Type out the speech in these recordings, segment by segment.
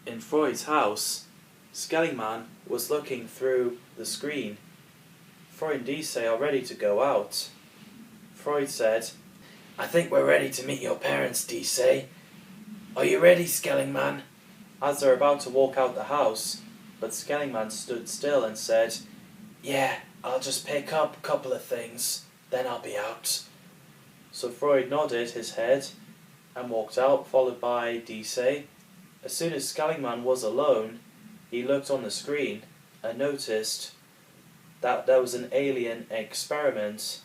In Freud's house, Skellingman was looking through the screen. Freud and Dise are ready to go out. Freud said, "I think we're ready to meet your parents, Dise. Are you ready, Skellingman?" As they're about to walk out the house, but Skellingman stood still and said, "Yeah, I'll just pick up a couple of things, then I'll be out." So Freud nodded his head and walked out, followed by Dise. As soon as Skellingman was alone, he looked on the screen and noticed that there was an alien experiment.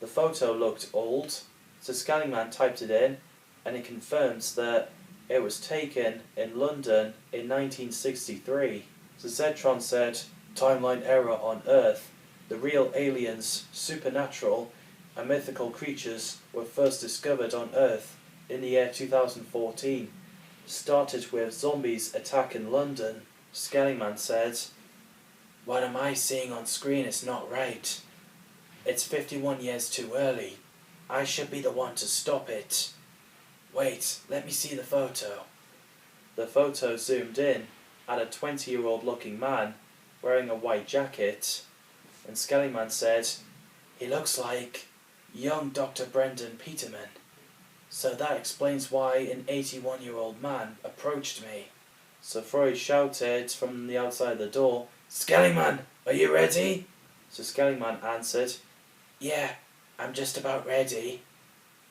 The photo looked old, so Skellingman typed it in, and it confirms that it was taken in London in 1963. So Zetron said, "Timeline error on Earth. The real aliens, supernatural, and mythical creatures were first discovered on Earth in the year 2014. Started with zombies attack in London." Skellingman said, "What am I seeing on screen is not right. It's 51 years too early. I should be the one to stop it. Wait, let me see the photo." The photo zoomed in at a 20-year-old looking man wearing a white jacket, and Skellingman said, "He looks like young Dr. Brendan Peterman. So that explains why an 81-year-old man approached me." So Freud shouted from the outside the door, "Skellingman, are you ready?" So Skellingman answered, "Yeah, I'm just about ready."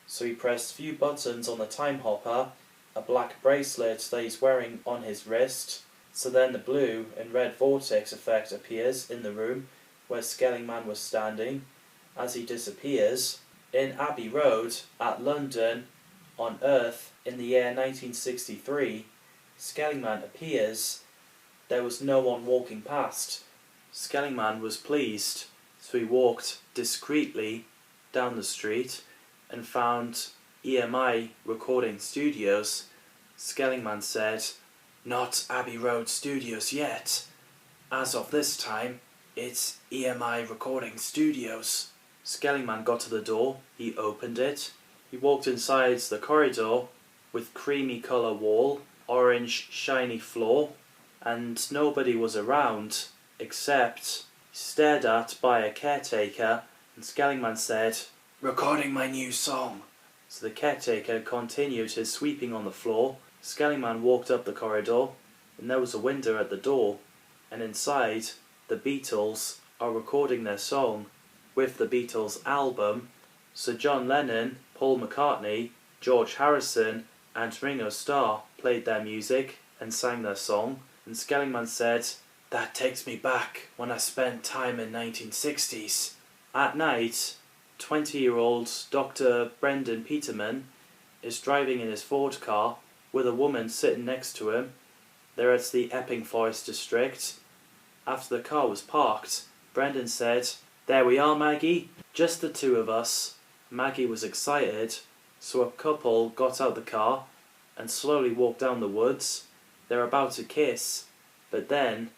So he pressed a few buttons on the time hopper, a black bracelet that he's wearing on his wrist. So then the blue and red vortex effect appears in the room where Skellingman was standing. As he disappears, in Abbey Road at London on Earth in the year 1963, Skellingman appears. There was no one walking past. Skellingman was pleased, so he walked discreetly down the street and found EMI Recording Studios. Skellingman said, "Not Abbey Road Studios yet. As of this time, it's EMI Recording Studios." Skellingman got to the door, he opened it. He walked inside the corridor with creamy colour wall, orange shiny floor, and nobody was around except stared at by a caretaker, and Skellingman said, "Recording my new song." So the caretaker continued his sweeping on the floor. Skellingman walked up the corridor, and there was a window at the door, and inside the Beatles are recording their song with the Beatles album. So John Lennon, Paul McCartney, George Harrison and Ringo Starr played their music and sang their song, and Skellingman said, "That takes me back when I spent time in 1960s. At night, 20-year-old Dr. Brendan Peterman is driving in his Ford car with a woman sitting next to him. They're at the Epping Forest district. After the car was parked, Brendan said, "There we are, Maggie, just the two of us." Maggie was excited, so a couple got out the car and slowly walked down the woods. They're about to kiss, but then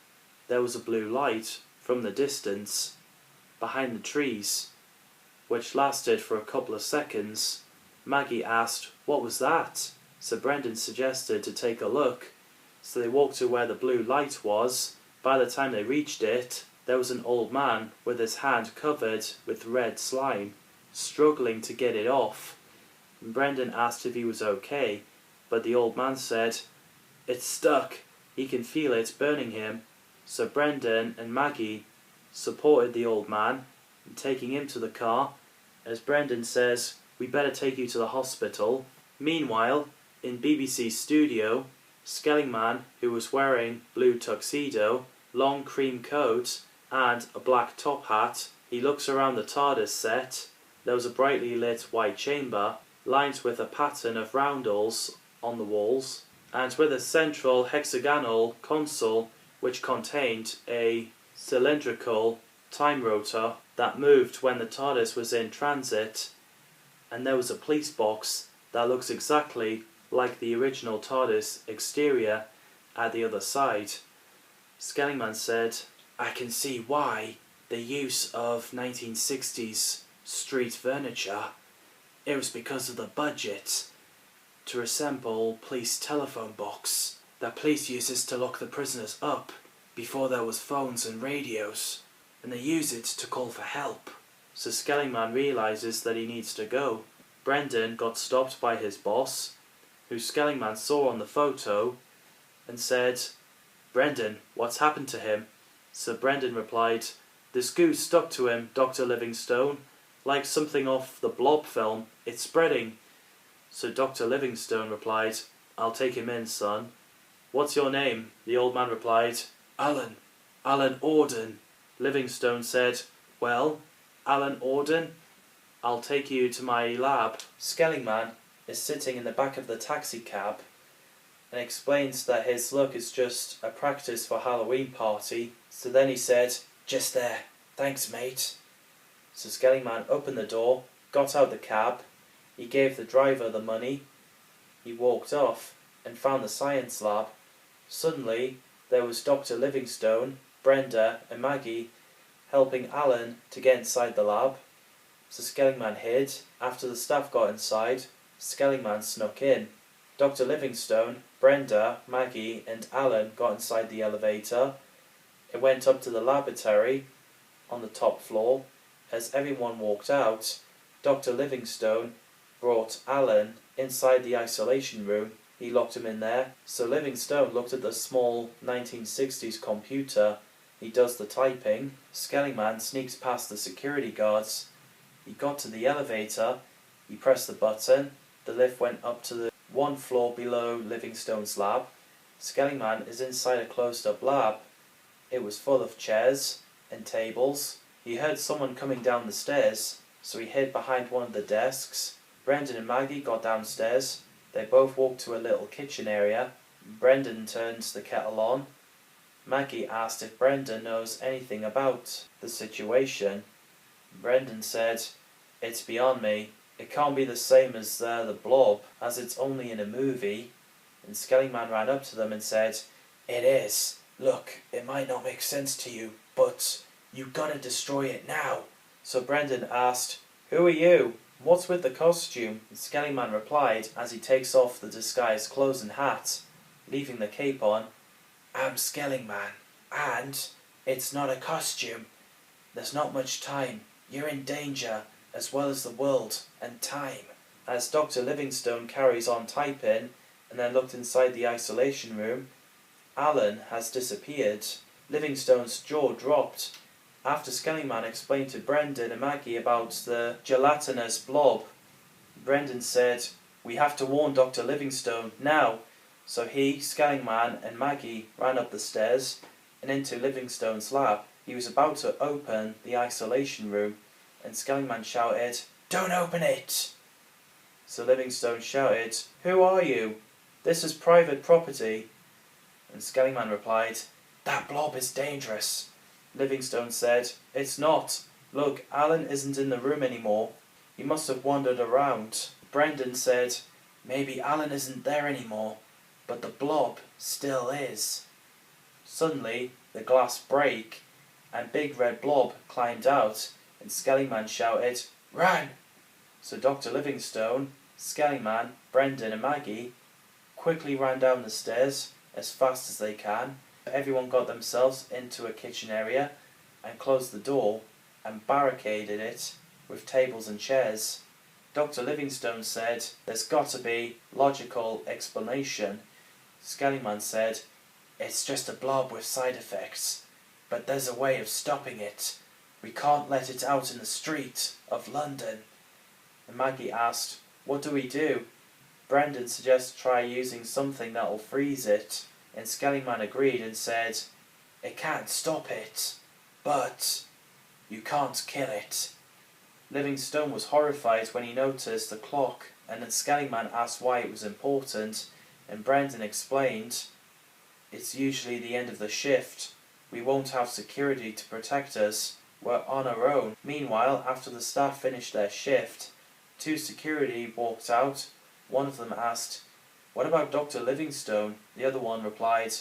there was a blue light from the distance behind the trees, which lasted for a couple of seconds. Maggie asked, "What was that?" So Brendan suggested to take a look. So they walked to where the blue light was. By the time they reached it, there was an old man with his hand covered with red slime, struggling to get it off. And Brendan asked if he was okay, but the old man said, "It's stuck, he can feel it burning him." So Brendan and Maggie supported the old man, taking him to the car. As Brendan says, "We better take you to the hospital." Meanwhile, in BBC studio, Skellingman, who was wearing blue tuxedo, long cream coat and a black top hat, he looks around the TARDIS set. There was a brightly lit white chamber, lined with a pattern of roundels on the walls, and with a central hexagonal console which contained a cylindrical time rotor that moved when the TARDIS was in transit, and there was a police box that looks exactly like the original TARDIS exterior at the other side. Skellingman said, "I can see why the use of 1960s street furniture. It was because of the budget to resemble police telephone box." that police used this to lock the prisoners up before there was phones and radios, and they use it to call for help. So Skellingman realises that he needs to go. Brendan got stopped by his boss, who Skellingman saw on the photo, and said, "Brendan, what's happened to him?" So Brendan replied, "This goo stuck to him, Dr. Livingstone, like something off the Blob film. It's spreading." So Dr. Livingstone replied, "I'll take him in, son." "What's your name?" The old man replied, "Alan Auden." Livingstone said, "Well, Alan Auden, I'll take you to my lab." Skellingman is sitting in the back of the taxi cab and explains that his look is just a practice for Halloween party. So then he said, "Just there, thanks mate." So Skellingman opened the door, got out the cab, he gave the driver the money, he walked off and found the science lab. Suddenly there was Dr. Livingstone, Brenda and Maggie helping Alan to get inside the lab. So Skellingman hid. After the staff got inside, Skellingman snuck in. Dr. Livingstone, Brenda, Maggie and Alan got inside the elevator. It went up to the laboratory on the top floor. As everyone walked out, Dr. Livingstone brought Alan inside the isolation room. He locked him in there. So Livingstone looked at the small 1960s computer. He does the typing. Skellingman sneaks past the security guards. He got to the elevator. He pressed the button. The lift went up to the one floor below Livingstone's lab. Skellingman is inside a closed-up lab. It was full of chairs and tables. He heard someone coming down the stairs, so he hid behind one of the desks. Brendan and Maggie got downstairs. They both walked to a little kitchen area. Brendan turned the kettle on. Maggie asked if Brendan knows anything about the situation. Brendan said, "It's beyond me. It can't be the same as the Blob, as it's only in a movie." And Skellingman ran up to them and said, "It is. Look, it might not make sense to you, but you gotta destroy it now." So Brendan asked, "Who are you? What's with the costume?" And Skellingman replied as he takes off the disguised clothes and hat, leaving the cape on, "I'm Skellingman, and it's not a costume. There's not much time. You're in danger, as well as the world and time." As Dr. Livingstone carries on typing and then looked inside the isolation room, Alan has disappeared. Livingstone's jaw dropped. After Skellingman explained to Brendan and Maggie about the Gelatinous Blob, Brendan said, "We have to warn Dr. Livingstone now." So he, Skellingman and Maggie ran up the stairs and into Livingstone's lab. He was about to open the isolation room and Skellingman shouted, "Don't open it!" So Livingstone shouted, "Who are you? This is private property." And Skellingman replied, "That Blob is dangerous." Livingstone said, "It's not. Look, Alan isn't in the room anymore. He must have wandered around." Brendan said, "Maybe Alan isn't there anymore, but the Blob still is." Suddenly, the glass broke, and Big Red Blob climbed out, and Skellingman shouted, "Run!" So Dr. Livingstone, Skellingman, Brendan and Maggie quickly ran down the stairs as fast as they can. Everyone got themselves into a kitchen area and closed the door and barricaded it with tables and chairs. Dr. Livingstone said, "There's got to be logical explanation." Skellingman said, "It's just a blob with side effects, but there's a way of stopping it. We can't let it out in the street of London." And Maggie asked, "What do we do?" Brendan suggested try using something that'll freeze it, and Skellingman agreed and said, "It can't stop it, but you can't kill it." Livingstone was horrified when he noticed the clock, and then Skellingman asked why it was important, and Brendan explained, "It's usually the end of the shift. We won't have security to protect us. We're on our own." Meanwhile, after the staff finished their shift, two security walked out. One of them asked, "What about Dr. Livingstone?" The other one replied,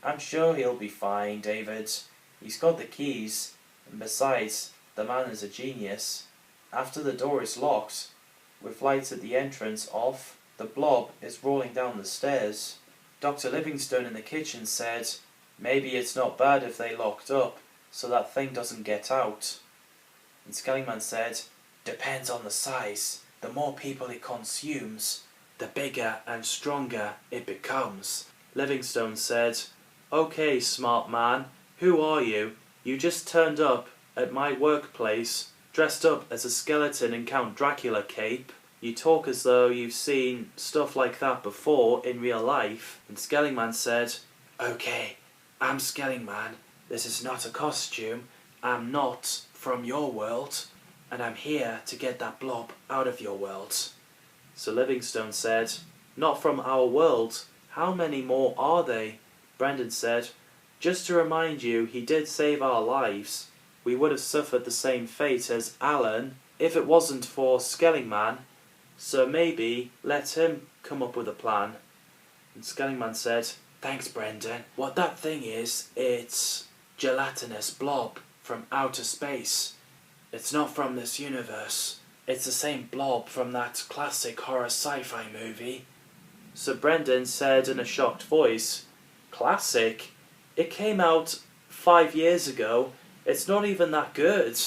"I'm sure he'll be fine, David. He's got the keys, and besides, the man is a genius." After the door is locked, with lights at the entrance off, the Blob is rolling down the stairs. Dr. Livingstone in the kitchen said, maybe it's not bad if they locked up, so that thing doesn't get out. And Skellingman said, depends on the size. The more people it consumes, the bigger and stronger it becomes. Livingstone said, okay, smart man, who are you? You just turned up at my workplace, dressed up as a skeleton in Count Dracula cape. You talk as though you've seen stuff like that before in real life. And Skellingman said, okay, I'm Skellingman. This is not a costume. I'm not from your world. And I'm here to get that blob out of your world. So Livingstone said, not from our world. How many more are they? Brendan said, just to remind you, he did save our lives. We would have suffered the same fate as Alan if it wasn't for Skellingman. So maybe let him come up with a plan. And Skellingman said, thanks, Brendan. What that thing is, it's Gelatinous Blob from outer space. It's not from this universe. It's the same blob from that classic horror sci-fi movie. So Brendan said in a shocked voice, classic? It came out 5 years ago. It's not even that good.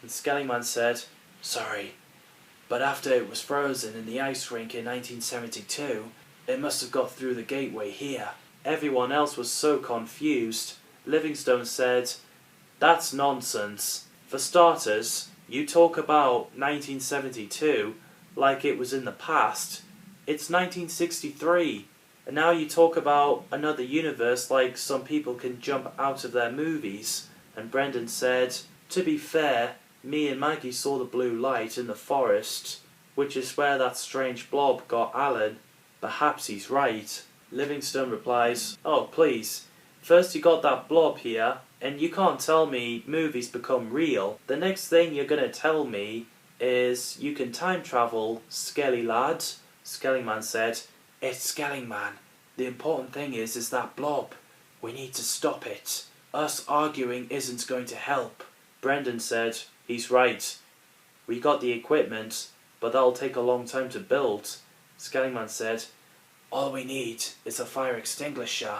And Skellingman said, sorry, but after it was frozen in the ice rink in 1972, it must have got through the gateway here. Everyone else was so confused. Livingstone said, that's nonsense. For starters, you talk about 1972 like it was in the past. It's 1963. And now you talk about another universe like some people can jump out of their movies. And Brendan said, to be fair, me and Maggie saw the blue light in the forest, which is where that strange blob got Alan. Perhaps he's right. Livingstone replies, oh please, first you got that blob here, and you can't tell me movies become real. The next thing you're going to tell me is you can time travel, Skelly lad. Skellingman said, it's Skellingman. The important thing is that blob. We need to stop it. Us arguing isn't going to help. Brendan said, he's right. We got the equipment, but that'll take a long time to build. Skellingman said, all we need is a fire extinguisher.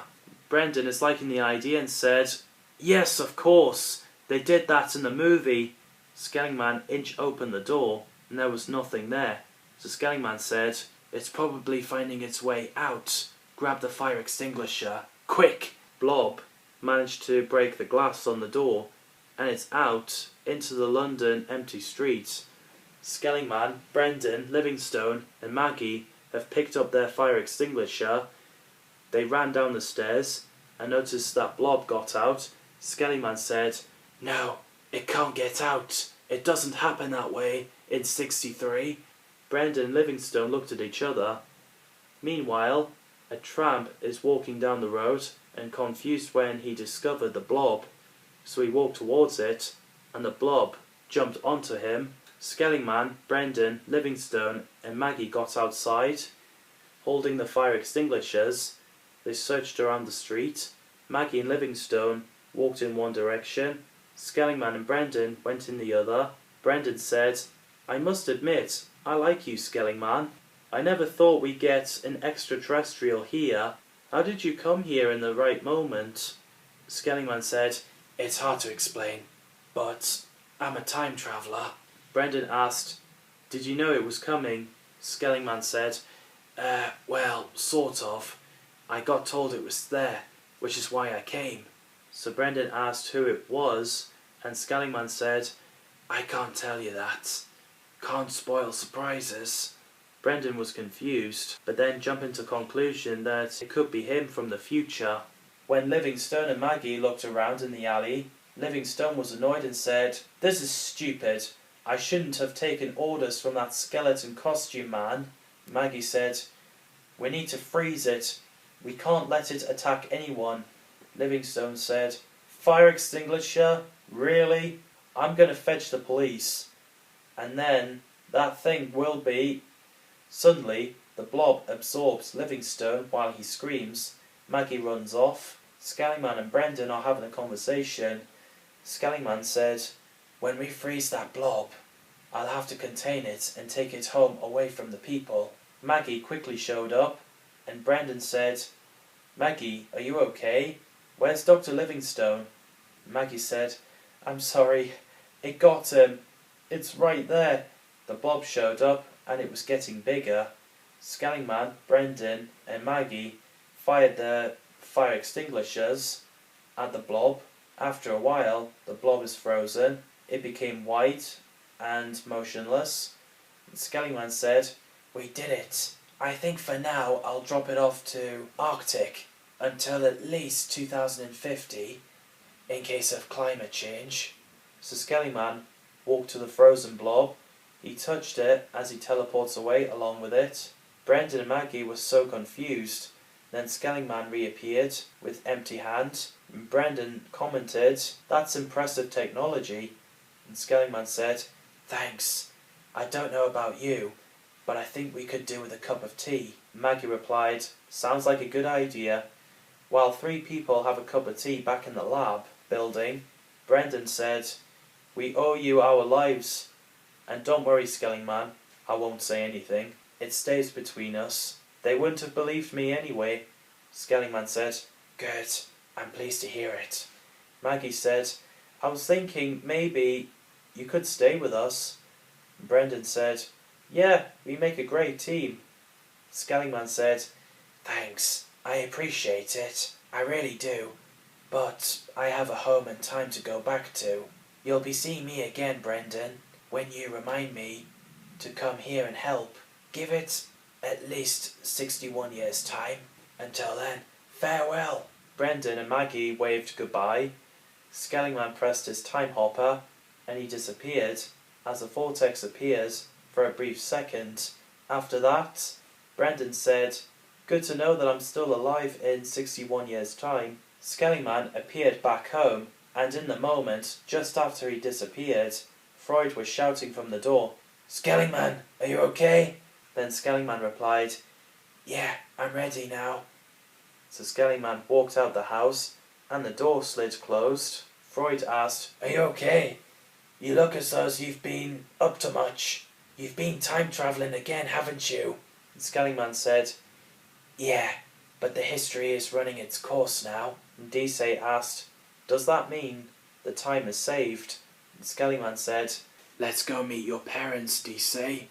Brendan is liking the idea and said, yes, of course. They did that in the movie. Skellingman inched open the door, and there was nothing there. So Skellingman said, it's probably finding its way out. Grab the fire extinguisher. Quick! Blob managed to break the glass on the door, and it's out into the London empty streets. Skellingman, Brendan, Livingstone and Maggie have picked up their fire extinguisher. They ran down the stairs and noticed that Blob got out. Skellingman said, no, it can't get out. It doesn't happen that way in 63. Brendan and Livingstone looked at each other. Meanwhile, a tramp is walking down the road and confused when he discovered the blob. So he walked towards it, and the blob jumped onto him. Skellingman, Brendan, Livingstone and Maggie got outside. Holding the fire extinguishers, they searched around the street. Maggie and Livingstone walked in one direction. Skellingman and Brendan went in the other. Brendan said, I must admit, I like you, Skellingman. I never thought we'd get an extraterrestrial here. How did you come here in the right moment? Skellingman said, it's hard to explain, but I'm a time traveller. Brendan asked, did you know it was coming? Skellingman said, well, sort of. I got told it was there, which is why I came. So Brendan asked who it was, and Skellingman said, I can't tell you that. Can't spoil surprises. Brendan was confused, but then jumped to conclusion that it could be him from the future. When Livingstone and Maggie looked around in the alley, Livingstone was annoyed and said, this is stupid. I shouldn't have taken orders from that skeleton costume man. Maggie said, we need to freeze it. We can't let it attack anyone. Livingstone said, fire extinguisher? Really? I'm going to fetch the police. And then that thing will be... Suddenly, the blob absorbs Livingstone while he screams. Maggie runs off. Skellingman and Brendan are having a conversation. Skellingman said, when we freeze that blob, I'll have to contain it and take it home away from the people. Maggie quickly showed up, and Brendan said, Maggie, are you okay? Where's Dr. Livingstone? Maggie said, I'm sorry, it got him. It's right there. The blob showed up, and it was getting bigger. Skellingman, Brendan, and Maggie fired their fire extinguishers at the blob. After a while, the blob is frozen. It became white and motionless. Skellingman said, We did it. I think for now I'll drop it off to Arctic until at least 2050 in case of climate change. So Skellingman walked to the frozen blob. He touched it as he teleports away along with it. Brendan and Maggie were so confused. Then Skellingman reappeared with empty hands. Brendan commented, That's impressive technology. And Skellingman said, Thanks. I don't know about you, but I think we could do with a cup of tea. Maggie replied, Sounds like a good idea. While 3 people have a cup of tea back in the lab building, Brendan said, We owe you our lives. And don't worry, Skellingman, I won't say anything. It stays between us. They wouldn't have believed me anyway. Skellingman said, Good, I'm pleased to hear it. Maggie said, I was thinking maybe you could stay with us. Brendan said, Yeah, we make a great team. Skellingman said, Thanks, I appreciate it. I really do. But I have a home and time to go back to. You'll be seeing me again, Brendan, when you remind me to come here and help. Give it at least 61 years' time. Until then, farewell. Brendan and Maggie waved goodbye. Skellingman pressed his time hopper and he disappeared as a vortex appears for a brief second. After that, Brendan said, Good to know that I'm still alive in 61 years' time. Skellingman appeared back home, and in the moment, just after he disappeared, Froid was shouting from the door, Skellingman, are you okay? Then Skellingman replied, Yeah, I'm ready now. So Skellingman walked out the house, and the door slid closed. Froid asked, Are you okay? You look as though you've been up to much. You've been time travelling again, haven't you? And Skellingman said, Yeah, but the history is running its course now. And Dicey asked, Does that mean the time is saved? And Skellingman said, Let's go meet your parents, Dicey.